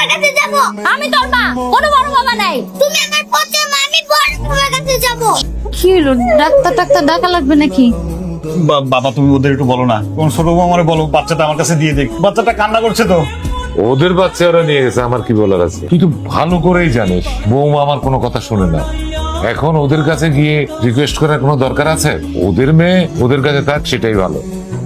বাবার কাছে যাব। আমি তোর মা, কোনো বড় বাবা নাই। তুমি আমার পচা মা, আমি বড় বাবার কাছে যাব। কি হলো, ডাক্তার ডাকা লাগবে নাকি? বাবা তুমি ওদের একটু বলো না, কোন ছোট বউ আমারে বলো বাচ্চাটা আমার কাছে দিয়ে দেখ, বাচ্চাটা কান্না করছে তো। ওদের বাচ্চা ওরা নিয়ে গেছে, আমার কি বলার আছে? তুই তো ভালো করেই জানিস বৌমা আমার কোনো কথা শুনে না। এখন ওদের কাছে গিয়ে রিকোয়েস্ট করার কোনো দরকার আছে? ওদের মেয়ে ওদের কাছে থাক, সেটাই ভালো।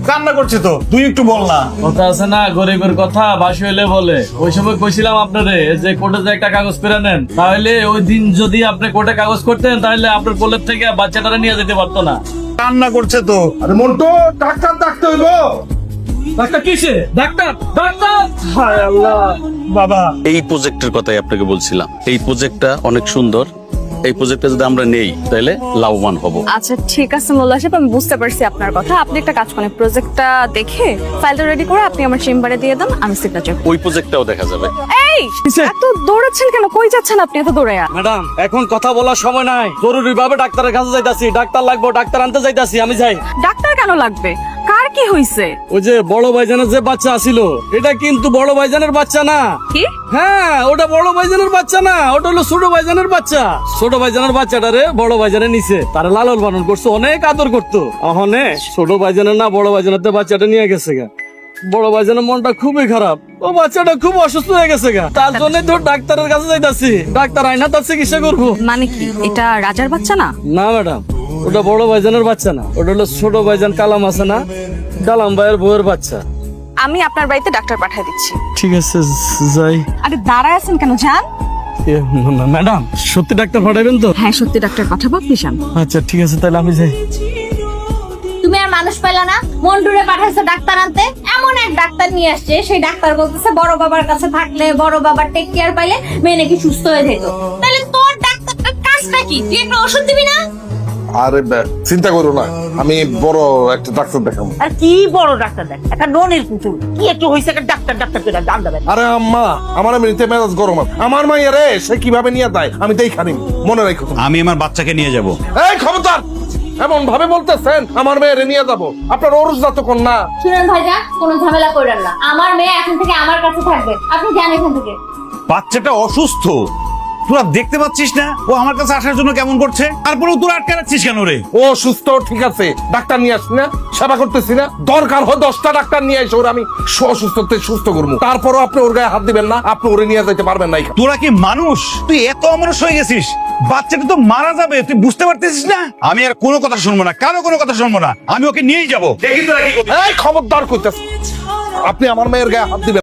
কান্না করছে তো, তুই একটু বল না। কথা আছে না, গরিবের কথা বাসি হইলে বলে। ওই সময় কইছিলাম আপনারে যে কোর্টে যে একটা কাগজ করে নেন, তাহলে ওই দিন যদি আপনি কোর্টে কাগজ করতেন তাহলে আপনার কোলের থেকে বাচ্চাটারে নিয়ে যেতে পারতো না। কান্না করছে তো। আরে মন্টু, ডাক্তার ডাকতে হইব। ডাক্তার কিসে? ডাক্তার ডাক্তার, হায় আল্লাহ। বাবা এই প্রজেক্টের কথাই আপনাকে বলছিলাম। এই প্রজেক্টটা অনেক সুন্দর। এই প্রজেক্টটা যদি আমরা নেই তাহলে লাভবান হব। আচ্ছা ঠিক আছে মোল্লা সাহেব, আমি বুঝতে পারছি আপনার কথা। আপনি একটা কাজ করেন, প্রজেক্টটা দেখে ফাইলটা রেডি করে আপনি আমার চেম্বারে দিয়ে দেন, আমি সিগনেচার। ওই প্রজেক্টটাও দেখা যাবে। এই এত দৌড়াচ্ছেন কেন? কই যাচ্ছেন আপনি এত দৌড়ে? ম্যাডাম এখন কথা বলার সময় নাই, জরুরি ভাবে ডাক্তারের কাছে যাইতাছি। ডাক্তার লাগবে, ডাক্তার আনতে যাইতাছি, আমি যাই। ডাক্তার কেন লাগবে? কার কি হইছে? ওই যে বড় ভাইজানের যে বাচ্চা আছিল, এটা কিন্তু বড় ভাইজানের বাচ্চা না। কি? হ্যাঁ, ওটা বড় ভাইজানের বাচ্চা না, ওটা হলো ছোট ভাইজানের বাচ্চা। ছোট ভাইজানের বাচ্চাটারে বড় ভাইজানে নিছে, তারা লালন পালন করছে, অনেক আদর করতো। এখন ছোট ভাইজানের না বড় ভাইজানের বাচ্চাটা নিয়ে গেছে গা। বড় ভাইজানের মনটা খুবই খারাপ, ও বাচ্চাটা খুব অসুস্থ হয়ে গেছে গা। তার জন্য তো ডাক্তারের কাছে যাইতাছি, ডাক্তার আইনা তার চিকিৎসা করবো। মানে কি এটা রাজার বাচ্চা না? না ম্যাডাম, ওটা বড় ভাইজানের বাচ্চা না, ওটা হলো ছোট ভাইজান কালাম আছে না, কালাম ভাইয়ের বউয়ের বাচ্চা। আমি আপনার বাড়িতে ডাক্তার পাঠিয়ে দিচ্ছি। ঠিক আছে যাই। আরে দাঁড়ায় আছেন কেন, যান। ম্যাডাম সত্যি ডাক্তার পাঠাবেন তো? হ্যাঁ সত্যি ডাক্তার পাঠাবো, আপনি যান। আচ্ছা ঠিক আছে, তাহলে আমি যাই। তুমি আর মানুষ পাইলা না, মন্টুরে পাঠাইছো ডাক্তার আনতে। এমন এক ডাক্তার নিয়ে আসছে, সেই ডাক্তার বলতেছে বড় বাবার কাছে থাকলে বড় বাবার টেক কেয়ার পাইলে মেয়ে নাকি সুস্থ হয়ে যেত। তাহলে তোর ডাক্তারের কাজটা কি? তুই একটা ওষুধ দিবি না? আরে চিন্তা করো না, আমি বড় একটা ডাক্তার দেখাবো। আর কি বড় ডাক্তার দেখ, একটা ননের পুতুল কি একটু হইছে, একটা ডাক্তার ডাক্তার করে দাম দেবেন। আরে আম্মা, আমার এমনিতে মেজাজ গরম আছে। আমার মাইয়া রে, সে কিভাবে নিয়ে দেয় আমি দেখা নিব, মনে রাখো। আমি আমার বাচ্চাকে নিয়ে যাব। এই খবরদার, এমন ভাবে বলতেছেন আমার মেয়েরে নিয়ে যাবো? আপনার ওরস জাত কন্যা। শুনেন ভাইজান, কোনো ঝামেলা করেন না। আমার মেয়ে এখন থেকে আমার কাছে থাকবে, আপনি যান এখান থেকে। বাচ্চাটা অসুস্থ, তোরা দেখতে পাচ্ছিস না ও আমার কাছে আসার জন্য কেমন করছে? তারপরেও তোরা আটকে রাখছিস কেন রে? ও সুস্থ, ঠিক আছে, ডাক্তার নিয়ে আসছি না, সেবা করতেছি না। দরকার হয় 10টা ডাক্তার নিয়ে এসে ওর আমি অসুস্থতে সুস্থ করবো, তারপরও আপনি ওর গায়ে হাত দিবেন না, আপনি ওরে নিয়ে যেতে পারবেন না। তোরা কি মানুষ? তুই এত অমানুষ হয়ে গেছিস, বাচ্চাটা তো মারা যাবে, তুই বুঝতে পারতেছিস না? আমি আর কোনো কথা শুনবো না, কারো কোনো কথা শুনবো না, আমি ওকে নিয়েই যাবো। দেখি তোরা কি করবি। এই খবরদার করতেছে, আপনি আমার মেয়ের গায়ে হাত দিবেন।